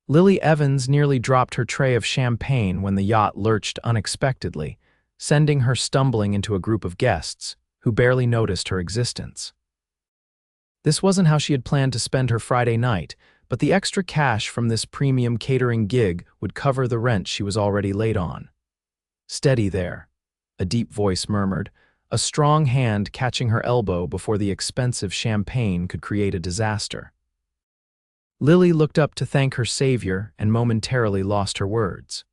Lily Evans nearly dropped her tray of champagne when the yacht lurched unexpectedly, sending her stumbling into a group of guests who barely noticed her existence. This wasn't how she had planned to spend her Friday night, but the extra cash from this premium catering gig would cover the rent she was already late on. "Steady there," a deep voice murmured, a strong hand catching her elbow before the expensive champagne could create a disaster. Lily looked up to thank her savior and momentarily lost her words.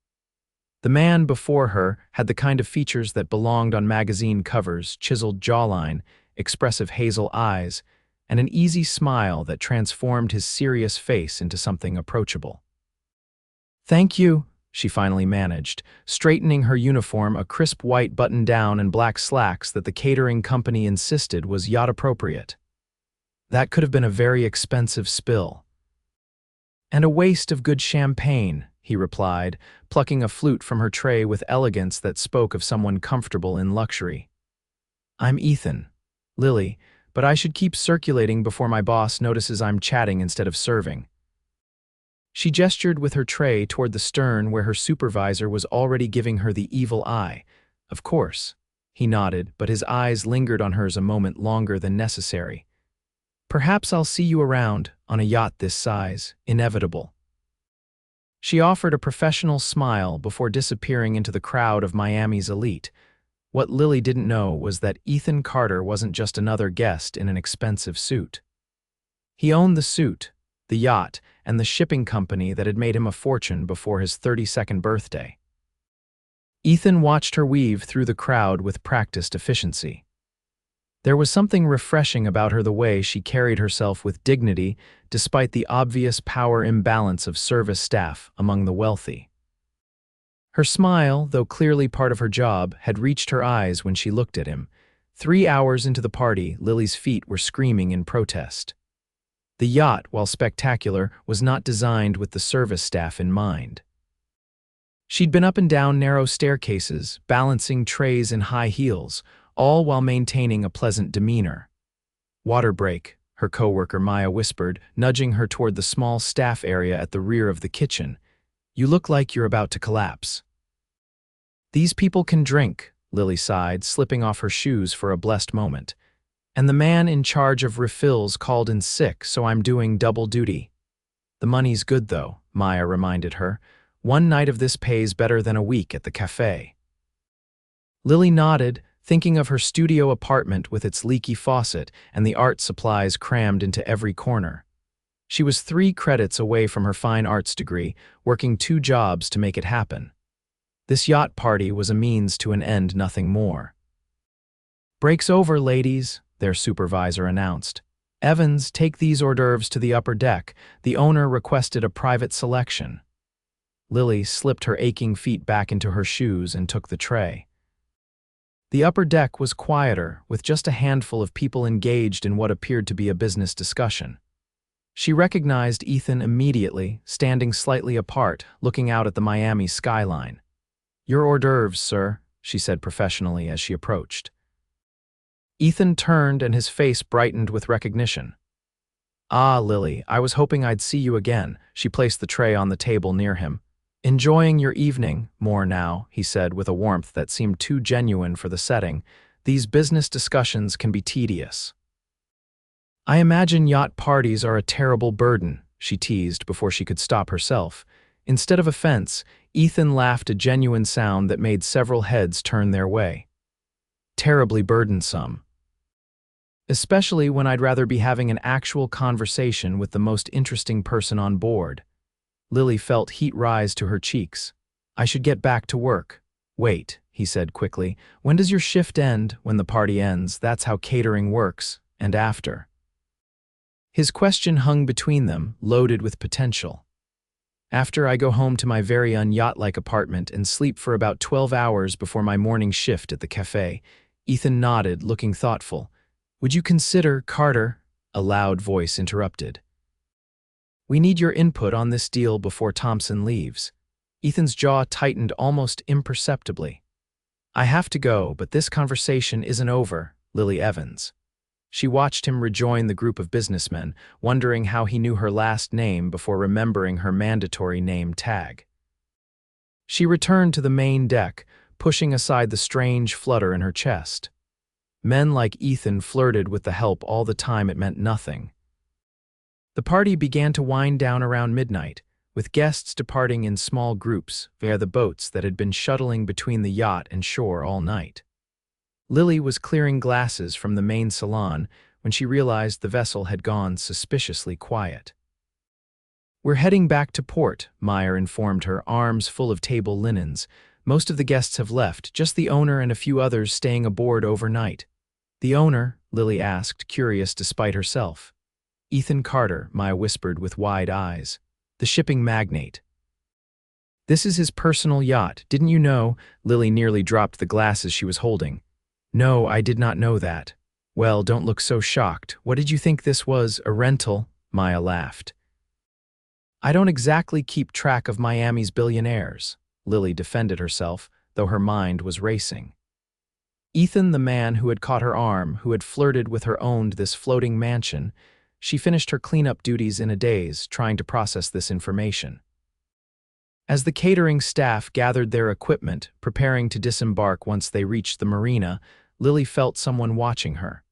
The man before her had the kind of features that belonged on magazine covers: chiseled jawline, expressive hazel eyes, and an easy smile that transformed his serious face into something approachable. "Thank you," she finally managed, straightening her uniform, a crisp white button-down and black slacks that the catering company insisted was yacht-appropriate. "That could have been a very expensive spill." "And a waste of good champagne," he replied, plucking a flute from her tray with elegance that spoke of someone comfortable in luxury. "I'm Ethan. Lily, but I should keep circulating before my boss notices I'm chatting instead of serving." She gestured with her tray toward the stern where her supervisor was already giving her the evil eye. "Of course." He nodded, but his eyes lingered on hers a moment longer than necessary. "Perhaps I'll see you around, on a yacht this size, inevitable." She offered a professional smile before disappearing into the crowd of Miami's elite. What Lily didn't know was that Ethan Carter wasn't just another guest in an expensive suit. He owned the suit, the yacht, and the shipping company that had made him a fortune before his 32nd birthday. Ethan watched her weave through the crowd with practiced efficiency. There was something refreshing about her, the way she carried herself with dignity despite the obvious power imbalance of service staff among the wealthy. Her smile, though clearly part of her job, had reached her eyes when she looked at him. 3 hours into the party, Lily's feet were screaming in protest. The yacht, while spectacular, was not designed with the service staff in mind. She'd been up and down narrow staircases, balancing trays in high heels, all while maintaining a pleasant demeanor. "Water break," her coworker Maya whispered, nudging her toward the small staff area at the rear of the kitchen. "You look like you're about to collapse." "These people can drink," Lily sighed, slipping off her shoes for a blessed moment. "And the man in charge of refills called in sick, so I'm doing double duty." "The money's good, though," Maya reminded her. "One night of this pays better than a week at the cafe." Lily nodded, thinking of her studio apartment with its leaky faucet and the art supplies crammed into every corner. She was 3 credits away from her fine arts degree, working 2 jobs to make it happen. This yacht party was a means to an end, nothing more. "Break's over, ladies," their supervisor announced. "Evans, take these hors d'oeuvres to the upper deck. The owner requested a private selection." Lily slipped her aching feet back into her shoes and took the tray. The upper deck was quieter, with just a handful of people engaged in what appeared to be a business discussion. She recognized Ethan immediately, standing slightly apart, looking out at the Miami skyline. "Your hors d'oeuvres, sir," she said professionally as she approached. Ethan turned and his face brightened with recognition. "Ah, Lily, I was hoping I'd see you again." She placed the tray on the table near him. "Enjoying your evening more now," he said with a warmth that seemed too genuine for the setting. "These business discussions can be tedious." "I imagine yacht parties are a terrible burden," she teased before she could stop herself. Instead of offense, Ethan laughed, a genuine sound that made several heads turn their way. "Terribly burdensome. Especially when I'd rather be having an actual conversation with the most interesting person on board." Lily felt heat rise to her cheeks. "I should get back to work." "Wait," he said quickly. "When does your shift end?" "When the party ends. That's how catering works. And after?" His question hung between them, loaded with potential. "After, I go home to my very un-yacht-like apartment and sleep for about 12 hours before my morning shift at the cafe." Ethan nodded, looking thoughtful. "Would you consider, Carter?" A loud voice interrupted. "We need your input on this deal before Thompson leaves." Ethan's jaw tightened almost imperceptibly. "I have to go, but this conversation isn't over, Lily Evans." She watched him rejoin the group of businessmen, wondering how he knew her last name before remembering her mandatory name tag. She returned to the main deck, pushing aside the strange flutter in her chest. Men like Ethan flirted with the help all the time it meant nothing. The party began to wind down around midnight, with guests departing in small groups via the boats that had been shuttling between the yacht and shore all night. Lily was clearing glasses from the main salon when she realized the vessel had gone suspiciously quiet. "We're heading back to port," Meyer informed her, arms full of table linens. "Most of the guests have left, just the owner and a few others staying aboard overnight." "The owner?" Lily asked, curious despite herself. "Ethan Carter," Maya whispered with wide eyes. "The shipping magnate." "This is his personal yacht, didn't you know?" Lily nearly dropped the glasses she was holding. "No, I did not know that." "Well, don't look so shocked. What did you think this was, a rental?" Maya laughed. "I don't exactly keep track of Miami's billionaires," Lily defended herself, though her mind was racing. Ethan, the man who had caught her arm, who had flirted with her, owned this floating mansion. She finished her cleanup duties in a daze, trying to process this information. As the catering staff gathered their equipment, preparing to disembark once they reached the marina, Lily felt someone watching her.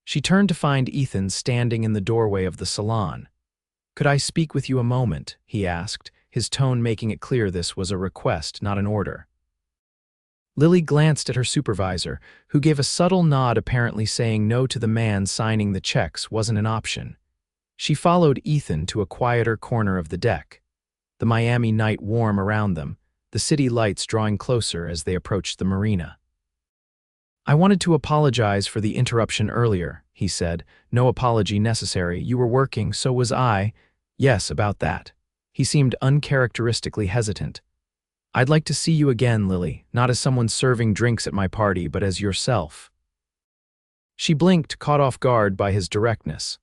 She turned to find Ethan standing in the doorway of the salon. "Could I speak with you a moment?" he asked, his tone making it clear this was a request, not an order. Lily glanced at her supervisor, who gave a subtle nod, apparently saying no to the man signing the checks wasn't an option. She followed Ethan to a quieter corner of the deck. The Miami night warm around them, the city lights drawing closer as they approached the marina. "I wanted to apologize for the interruption earlier," he said. "No apology necessary. You were working, so was I." "Yes, about that." He seemed uncharacteristically hesitant. "I'd like to see you again, Lily, not as someone serving drinks at my party, but as yourself." She blinked, caught off guard by his directness.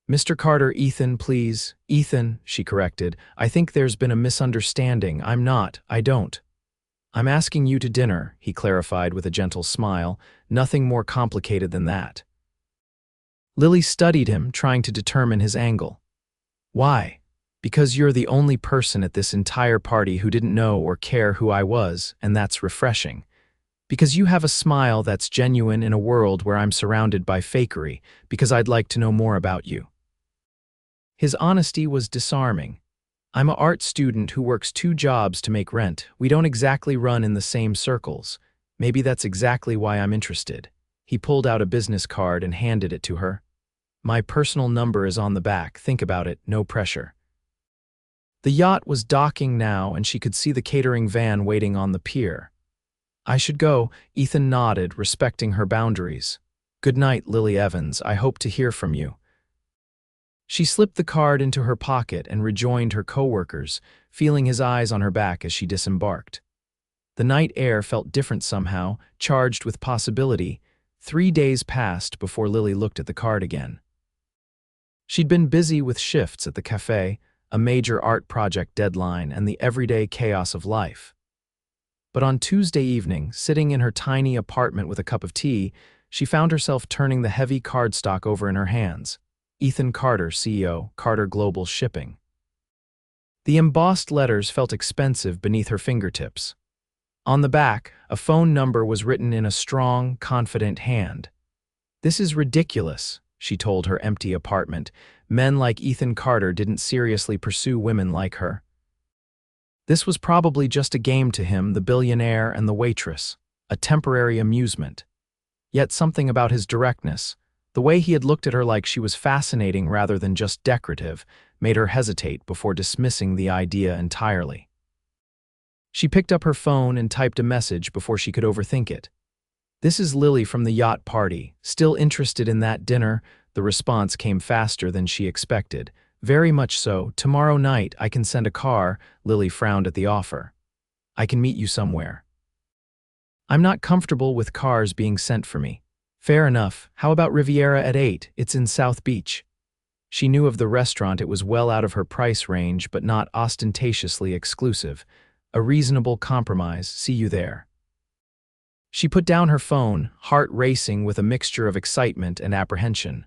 "Mr. Carter, Ethan, please." "Ethan," she corrected. "I think there's been a misunderstanding. I don't." "I'm asking you to dinner," he clarified with a gentle smile. "Nothing more complicated than that." Lily studied him, trying to determine his angle. "Why?" "Because you're the only person at this entire party who didn't know or care who I was, and that's refreshing. Because you have a smile that's genuine in a world where I'm surrounded by fakery, because I'd like to know more about you." His honesty was disarming. "I'm an art student who works 2 jobs to make rent. We don't exactly run in the same circles. Maybe that's exactly why I'm interested." He pulled out a business card and handed it to her. "My personal number is on the back. Think about it, no pressure." The yacht was docking now, and she could see the catering van waiting on the pier. "I should go," Ethan nodded, respecting her boundaries. "Good night, Lily Evans. I hope to hear from you." She slipped the card into her pocket and rejoined her coworkers, feeling his eyes on her back as she disembarked. The night air felt different somehow, charged with possibility. 3 days passed before Lily looked at the card again. She'd been busy with shifts at the cafe, a major art project deadline, and the everyday chaos of life. But on Tuesday evening, sitting in her tiny apartment with a cup of tea, she found herself turning the heavy cardstock over in her hands. Ethan Carter, CEO, Carter Global Shipping. The embossed letters felt expensive beneath her fingertips. On the back, a phone number was written in a strong, confident hand. "This is ridiculous," she told her empty apartment. Men like Ethan Carter didn't seriously pursue women like her. This was probably just a game to him, the billionaire and the waitress, a temporary amusement. Yet something about his directness, the way he had looked at her like she was fascinating rather than just decorative, made her hesitate before dismissing the idea entirely. She picked up her phone and typed a message before she could overthink it. "This is Lily from the yacht party. Still interested in that dinner?" The response came faster than she expected. "Very much so. Tomorrow night I can send a car." Lily frowned at the offer. "I can meet you somewhere." "I'm not comfortable with cars being sent for me." "Fair enough. How about Riviera at 8? It's in South Beach." She knew of the restaurant. It was well out of her price range, but not ostentatiously exclusive. A reasonable compromise. "See you there." She put down her phone, heart racing with a mixture of excitement and apprehension.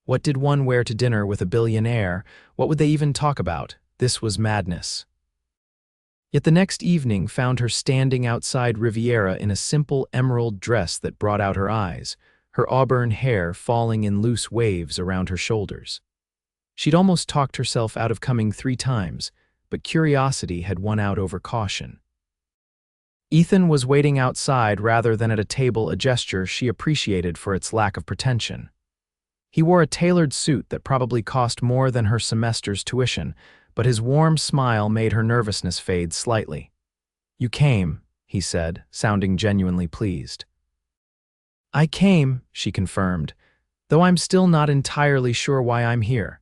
What did one wear to dinner with a billionaire? What would they even talk about? This was madness. Yet the next evening found her standing outside Riviera in a simple emerald dress that brought out her eyes, her auburn hair falling in loose waves around her shoulders. She'd almost talked herself out of coming 3 times, but curiosity had won out over caution. Ethan was waiting outside rather than at a table, a gesture she appreciated for its lack of pretension. He wore a tailored suit that probably cost more than her semester's tuition, but his warm smile made her nervousness fade slightly. "You came," he said, sounding genuinely pleased. "I came," she confirmed, "though I'm still not entirely sure why I'm here.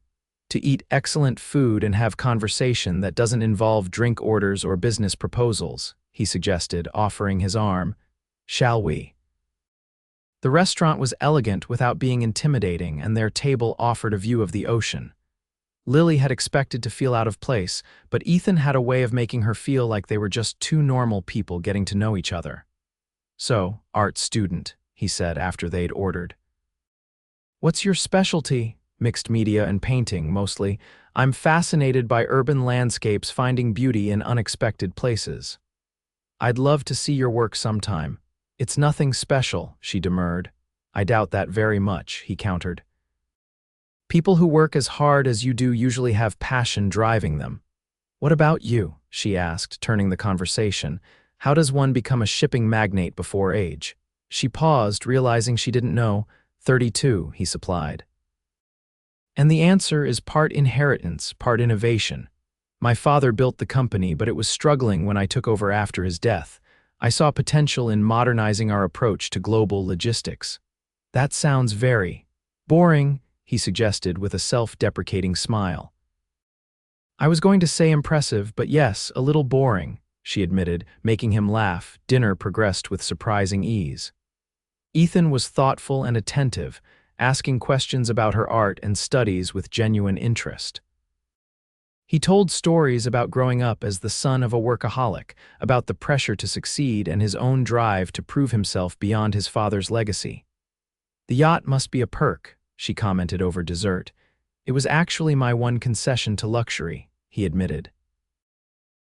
To eat excellent food and have conversation that doesn't involve drink orders or business proposals," he suggested, offering his arm. "Shall we?" The restaurant was elegant without being intimidating, and their table offered a view of the ocean. Lily had expected to feel out of place, but Ethan had a way of making her feel like they were just 2 normal people getting to know each other. "So, art student," he said after they'd ordered. "What's your specialty?" "Mixed media and painting, mostly. I'm fascinated by urban landscapes, finding beauty in unexpected places." "I'd love to see your work sometime." "It's nothing special," she demurred. "I doubt that very much," he countered. "People who work as hard as you do usually have passion driving them." "What about you?" she asked, turning the conversation. "How does one become a shipping magnate before age?" She paused, realizing she didn't know. 32, he supplied. "And the answer is part inheritance, part innovation. My father built the company, but it was struggling when I took over after his death. I saw potential in modernizing our approach to global logistics." "That sounds very boring," he suggested with a self-deprecating smile. "I was going to say impressive, but yes, a little boring," she admitted, making him laugh. Dinner progressed with surprising ease. Ethan was thoughtful and attentive, asking questions about her art and studies with genuine interest. He told stories about growing up as the son of a workaholic, about the pressure to succeed and his own drive to prove himself beyond his father's legacy. "The yacht must be a perk," she commented over dessert. "It was actually my one concession to luxury," he admitted.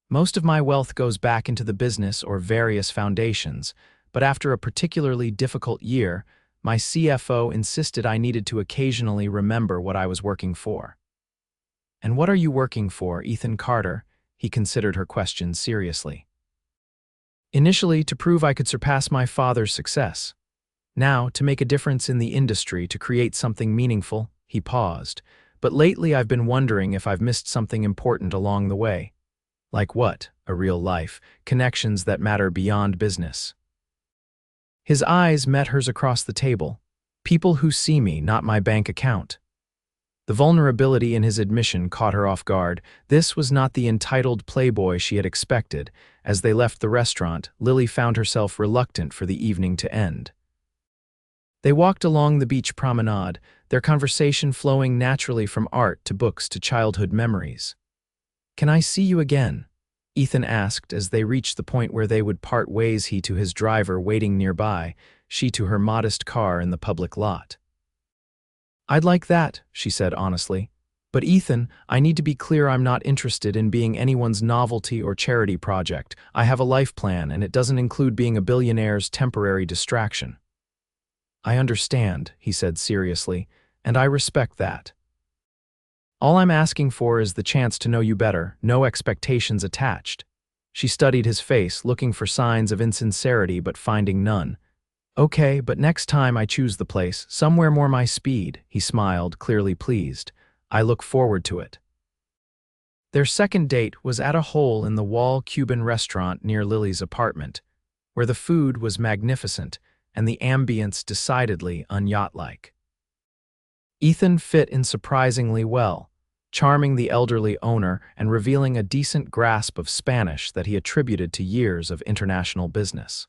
"Most of my wealth goes back into the business or various foundations, but after a particularly difficult year, my CFO insisted I needed to occasionally remember what I was working for." "And what are you working for, Ethan Carter?" He considered her question seriously. "Initially, to prove I could surpass my father's success. Now, to make a difference in the industry, to create something meaningful." He paused. "But lately I've been wondering if I've missed something important along the way." "Like what?" "A real life, connections that matter beyond business." His eyes met hers across the table. "People who see me, not my bank account." The vulnerability in his admission caught her off guard. This was not the entitled playboy she had expected. As they left the restaurant, Lily found herself reluctant for the evening to end. They walked along the beach promenade, their conversation flowing naturally from art to books to childhood memories. "Can I see you again?" Ethan asked as they reached the point where they would part ways, he to his driver waiting nearby, she to her modest car in the public lot. "I'd like that," she said honestly. "But Ethan, I need to be clear, I'm not interested in being anyone's novelty or charity project. I have a life plan, and it doesn't include being a billionaire's temporary distraction." "I understand," he said seriously, "and I respect that. All I'm asking for is the chance to know you better, no expectations attached." She studied his face, looking for signs of insincerity but finding none. "Okay, but next time I choose the place, somewhere more my speed," he smiled, clearly pleased. "I look forward to it." Their second date was at a hole-in-the-wall Cuban restaurant near Lily's apartment, where the food was magnificent and the ambience decidedly un-yacht-like. Ethan fit in surprisingly well, charming the elderly owner and revealing a decent grasp of Spanish that he attributed to years of international business.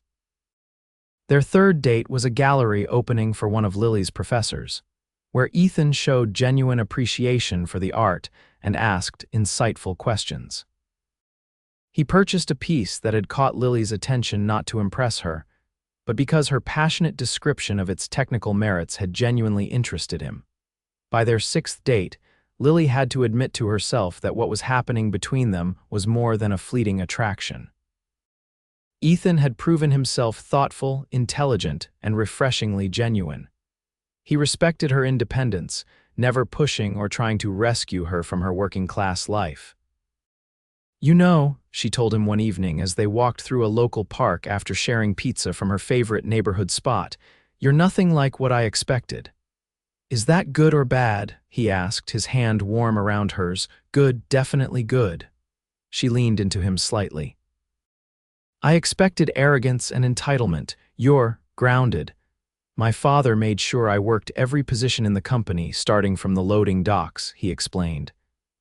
Their third date was a gallery opening for one of Lily's professors, where Ethan showed genuine appreciation for the art and asked insightful questions. He purchased a piece that had caught Lily's attention not to impress her, but because her passionate description of its technical merits had genuinely interested him. By their sixth date, Lily had to admit to herself that what was happening between them was more than a fleeting attraction. Ethan had proven himself thoughtful, intelligent, and refreshingly genuine. He respected her independence, never pushing or trying to rescue her from her working-class life. "You know," she told him one evening as they walked through a local park after sharing pizza from her favorite neighborhood spot, "you're nothing like what I expected." "Is that good or bad?" he asked, his hand warm around hers. "Good, definitely good." She leaned into him slightly. "I expected arrogance and entitlement. You're grounded. My father made sure I worked every position in the company, starting from the loading docks," he explained.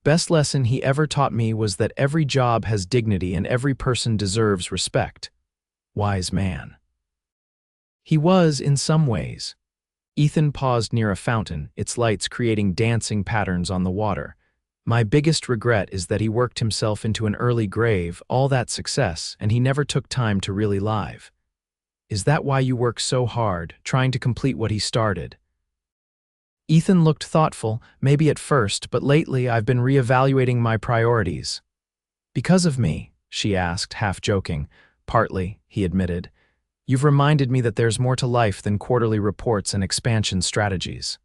"Best lesson he ever taught me was that every job has dignity and every person deserves respect." Wise man. He was, in some ways. Ethan paused near a fountain, its lights creating dancing patterns on the water. "My biggest regret is that he worked himself into an early grave, all that success, and he never took time to really live. Is that why you work so hard, trying to complete what he started?" Ethan looked thoughtful, maybe at first, but lately I've been reevaluating my priorities. "Because of me?" she asked, half joking. "Partly," he admitted. "You've reminded me that there's more to life than quarterly reports and expansion strategies."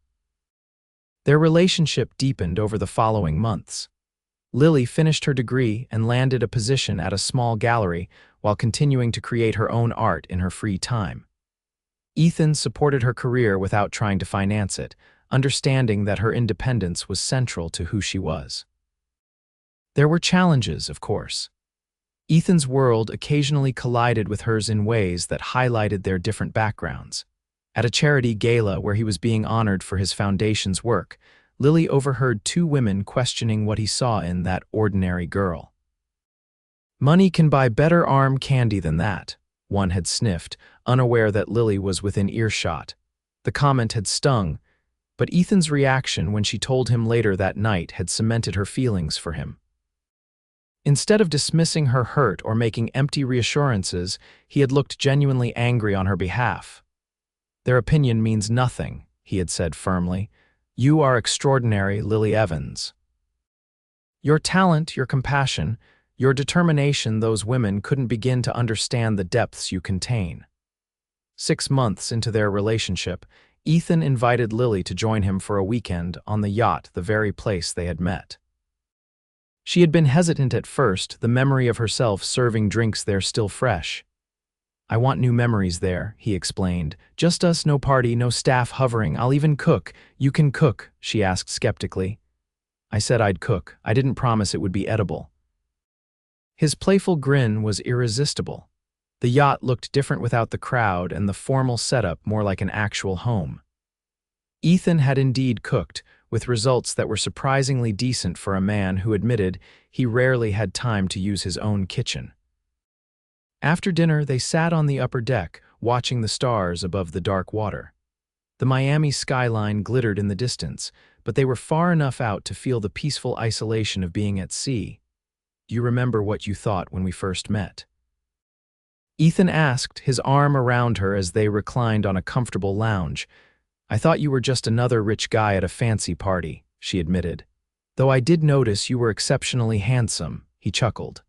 Their relationship deepened over the following months. Lily finished her degree and landed a position at a small gallery while continuing to create her own art in her free time. Ethan supported her career without trying to finance it, understanding that her independence was central to who she was. There were challenges, of course. Ethan's world occasionally collided with hers in ways that highlighted their different backgrounds. At a charity gala where he was being honored for his foundation's work, Lily overheard two women questioning what he saw in that ordinary girl. "Money can buy better arm candy than that," one had sniffed, unaware that Lily was within earshot. The comment had stung, but Ethan's reaction when she told him later that night had cemented her feelings for him. Instead of dismissing her hurt or making empty reassurances, he had looked genuinely angry on her behalf. "Their opinion means nothing," he had said firmly. "You are extraordinary, Lily Evans. Your talent, your compassion, your determination, those women couldn't begin to understand the depths you contain." 6 months into their relationship, Ethan invited Lily to join him for a weekend on the yacht, the very place they had met. She had been hesitant at first, the memory of herself serving drinks there still fresh. "I want new memories there," he explained. "Just us, no party, no staff hovering. I'll even cook." "You can cook?" she asked skeptically. "I said I'd cook. I didn't promise it would be edible." His playful grin was irresistible. The yacht looked different without the crowd and the formal setup more like an actual home. Ethan had indeed cooked, with results that were surprisingly decent for a man who admitted he rarely had time to use his own kitchen. After dinner, they sat on the upper deck, watching the stars above the dark water. The Miami skyline glittered in the distance, but they were far enough out to feel the peaceful isolation of being at sea. "Do you remember what you thought when we first met?" Ethan asked, his arm around her as they reclined on a comfortable lounge. "I thought you were just another rich guy at a fancy party," she admitted. "Though I did notice you were exceptionally handsome," he chuckled.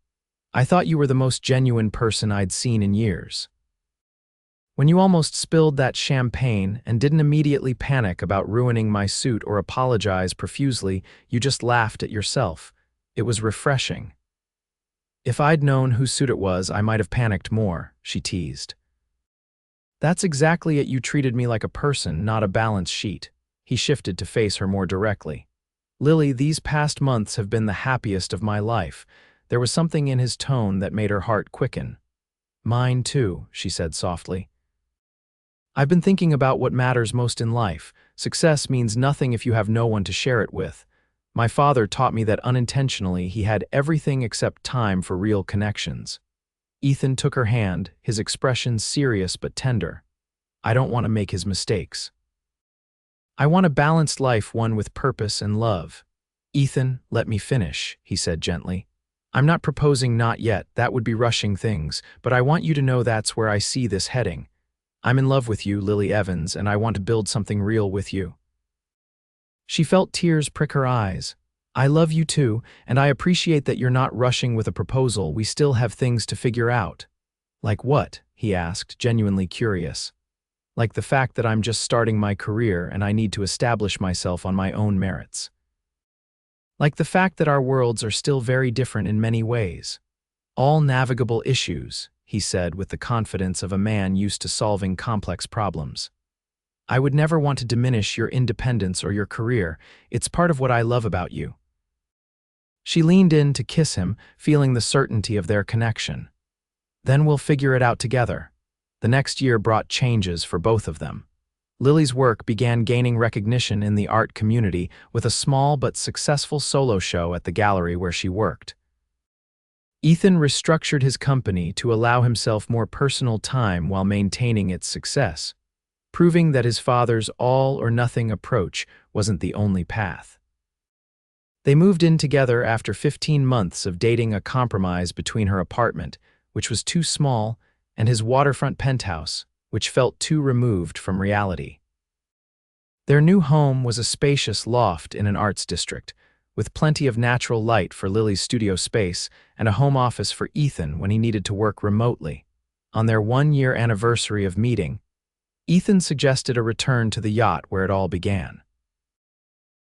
"I thought you were the most genuine person I'd seen in years." "When you almost spilled that champagne and didn't immediately panic about ruining my suit or apologize profusely, you just laughed at yourself. It was refreshing." "If I'd known whose suit it was, I might have panicked more," she teased. "That's exactly it. You treated me like a person, not a balance sheet." He shifted to face her more directly. "Lily, these past months have been the happiest of my life." There was something in his tone that made her heart quicken. "Mine too," she said softly. "I've been thinking about what matters most in life. Success means nothing if you have no one to share it with. My father taught me that unintentionally he had everything except time for real connections." Ethan took her hand, his expression serious but tender. "I don't want to make his mistakes. I want a balanced life, one with purpose and love." "Ethan, let me finish," he said gently. "I'm not proposing not yet, that would be rushing things, but I want you to know that's where I see this heading. I'm in love with you, Lily Evans, and I want to build something real with you." She felt tears prick her eyes. "I love you too, and I appreciate that you're not rushing with a proposal. We still have things to figure out." "Like what?" he asked, genuinely curious. "Like the fact that I'm just starting my career and I need to establish myself on my own merits. Like the fact that our worlds are still very different in many ways. All navigable issues," he said with the confidence of a man used to solving complex problems. "I would never want to diminish your independence or your career. It's part of what I love about you." She leaned in to kiss him, feeling the certainty of their connection. "Then we'll figure it out together." The next year brought changes for both of them. Lily's work began gaining recognition in the art community with a small but successful solo show at the gallery where she worked. Ethan restructured his company to allow himself more personal time while maintaining its success, proving that his father's all-or-nothing approach wasn't the only path. They moved in together after 15 months of dating, a compromise between her apartment, which was too small, and his waterfront penthouse, which felt too removed from reality. Their new home was a spacious loft in an arts district, with plenty of natural light for Lily's studio space and a home office for Ethan when he needed to work remotely. On their 1-year anniversary of meeting, Ethan suggested a return to the yacht where it all began.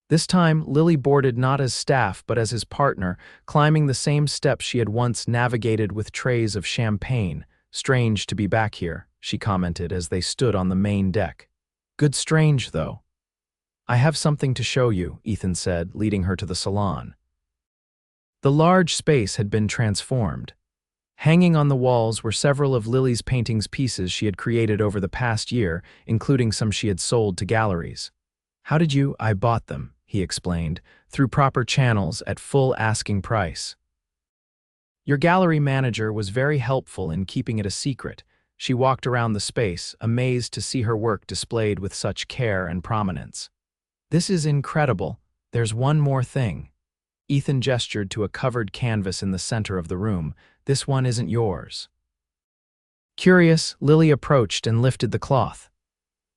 This time, Lily boarded not as staff but as his partner, climbing the same steps she had once navigated with trays of champagne. "Strange to be back here," she commented as they stood on the main deck. "Good strange, though." "I have something to show you," Ethan said, leading her to the salon. The large space had been transformed. Hanging on the walls were several of Lily's paintings, pieces she had created over the past year, including some she had sold to galleries. I bought them," he explained, "through proper channels at full asking price. Your gallery manager was very helpful in keeping it a secret." She walked around the space, amazed to see her work displayed with such care and prominence. "This is incredible. There's one more thing." Ethan gestured to a covered canvas in the center of the room. "This one isn't yours." Curious, Lily approached and lifted the cloth.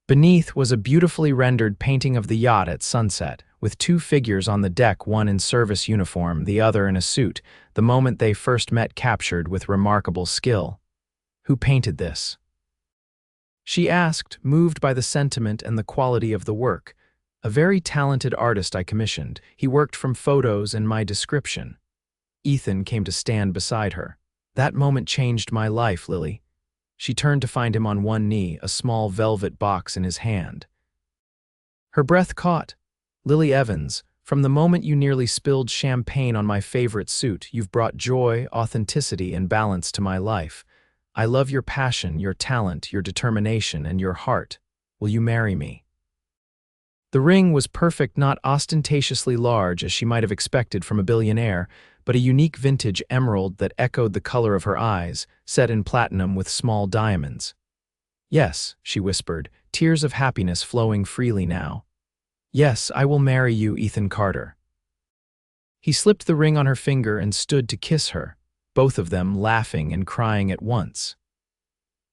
Beneath was a beautifully rendered painting of the yacht at sunset, with 2 figures on the deck, one in service uniform, the other in a suit. The moment they first met captured with remarkable skill. "Who painted this?" she asked, moved by the sentiment and the quality of the work. "A very talented artist I commissioned. He worked from photos and my description." Ethan came to stand beside her. "That moment changed my life, Lily." She turned to find him on one knee, a small velvet box in his hand. Her breath caught. "Lily Evans, from the moment you nearly spilled champagne on my favorite suit, you've brought joy, authenticity, and balance to my life. I love your passion, your talent, your determination, and your heart. Will you marry me?" The ring was perfect, not ostentatiously large as she might have expected from a billionaire, but a unique vintage emerald that echoed the color of her eyes, set in platinum with small diamonds. "Yes," she whispered, tears of happiness flowing freely now. "Yes, I will marry you, Ethan Carter." He slipped the ring on her finger and stood to kiss her, both of them laughing and crying at once.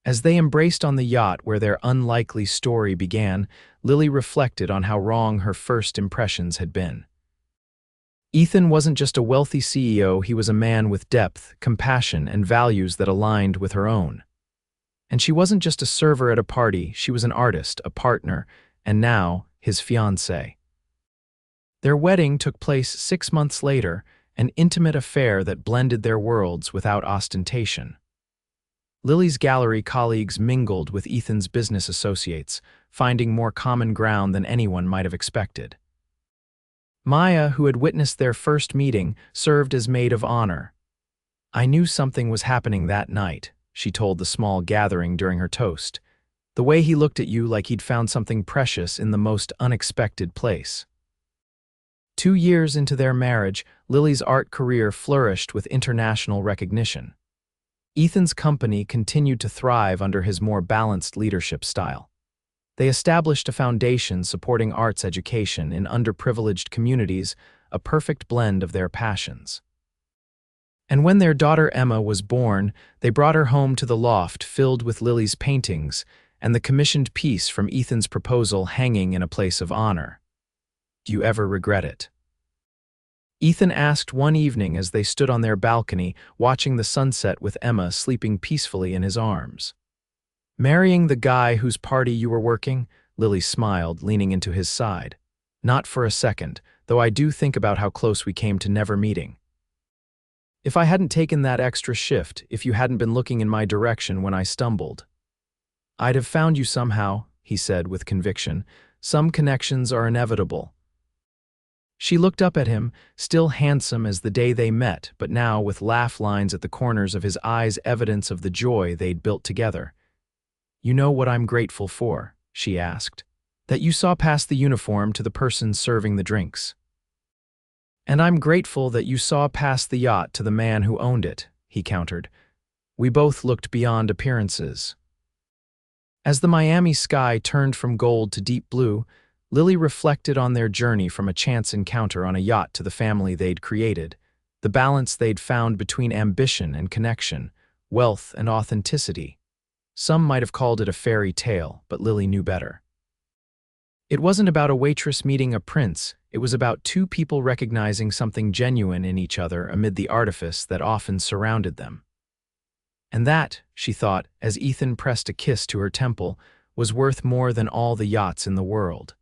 As they embraced on the yacht where their unlikely story began, Lily reflected on how wrong her first impressions had been. Ethan wasn't just a wealthy CEO, he was a man with depth, compassion, and values that aligned with her own. And she wasn't just a server at a party, she was an artist, a partner, and now, his fiancée. Their wedding took place 6 months later, an intimate affair that blended their worlds without ostentation. Lily's gallery colleagues mingled with Ethan's business associates, finding more common ground than anyone might have expected. Maya, who had witnessed their first meeting, served as maid of honor. "I knew something was happening that night," she told the small gathering during her toast. "The way he looked at you like he'd found something precious in the most unexpected place." 2 years into their marriage, Lily's art career flourished with international recognition. Ethan's company continued to thrive under his more balanced leadership style. They established a foundation supporting arts education in underprivileged communities, a perfect blend of their passions. And when their daughter Emma was born, they brought her home to the loft filled with Lily's paintings, and the commissioned piece from Ethan's proposal hanging in a place of honor. Do you ever regret it? Ethan asked one evening as they stood on their balcony, watching the sunset with Emma sleeping peacefully in his arms. Marrying the guy whose party you were working? Lily smiled, leaning into his side. Not for a second, though I do think about how close we came to never meeting. If I hadn't taken that extra shift, if you hadn't been looking in my direction when I stumbled, I'd have found you somehow, he said with conviction. Some connections are inevitable. She looked up at him, still handsome as the day they met, but now with laugh lines at the corners of his eyes, evidence of the joy they'd built together. You know what I'm grateful for? She asked. That you saw past the uniform to the person serving the drinks. And I'm grateful that you saw past the yacht to the man who owned it, he countered. We both looked beyond appearances. As the Miami sky turned from gold to deep blue, Lily reflected on their journey from a chance encounter on a yacht to the family they'd created, the balance they'd found between ambition and connection, wealth and authenticity. Some might have called it a fairy tale, but Lily knew better. It wasn't about a waitress meeting a prince, it was about two people recognizing something genuine in each other amid the artifice that often surrounded them. And that, she thought, as Ethan pressed a kiss to her temple, was worth more than all the yachts in the world.